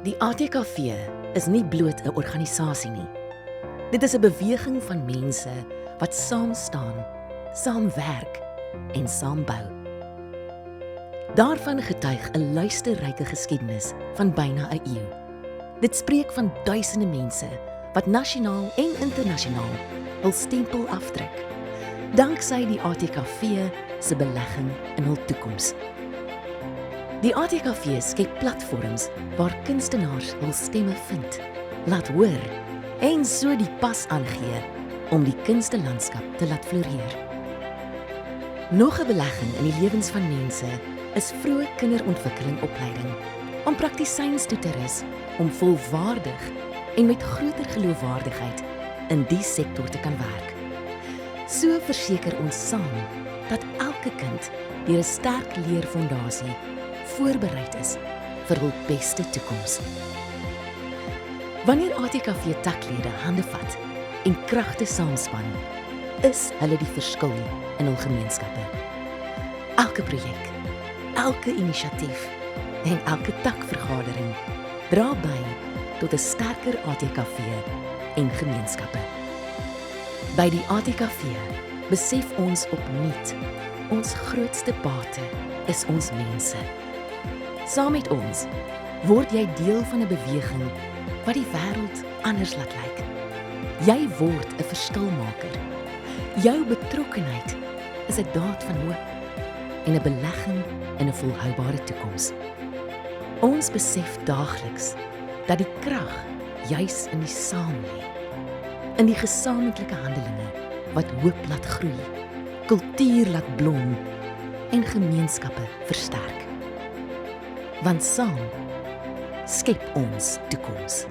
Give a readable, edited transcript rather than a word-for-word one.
Die ATKV is nie bloot 'n organisasie nie. Dit is 'n beweging van mense wat saam staan, saam werk en saam bou. Daarvan getuig 'n luisterryke geskiedenis van byna 'n eeu. Dit spreek van duisende mense wat nasionaal en internasionaal hul stempel afdruk, danksy die ATKV se belegging in hul toekoms. Die ATKV skep platforms waar kunstenaars hul stemme vind, laat hoor en so die pas aangee om die kunstelandskap te laat floreer. Nog 'n belegging in die lewens van mense is vroeë kinderontwikkelingopleiding om praktisyns toe te rus om volwaardig en met groter geloofwaardigheid in die sektor te kan werk. So verseker ons saam dat elke kind deur 'n sterk leerfondasie voorbereid is vir hul beste toekoms. Wanneer ATKV taklede hande vat en kragte saamspan, is hulle die verskil in hul gemeenskappe. Elke projek, elke inisiatief en elke takvergadering dra by tot 'n sterker ATKV en gemeenskappe. By die ATKV besef ons opnuut, ons grootste bate is ons mense. Saam met ons word jy deel van 'n beweging wat die wêreld anders laat lyk. Jy word 'n verskilmaker. Jou betrokkenheid is 'n daad van hoop en 'n belegging in 'n volhoubare toekoms. Ons besef daagliks dat die krag juis in die saam lê, in die gesamentlike handelinge wat hoop laat groei, kultuur laat blom en gemeenskappe versterk. Want saam skep ons toekoms.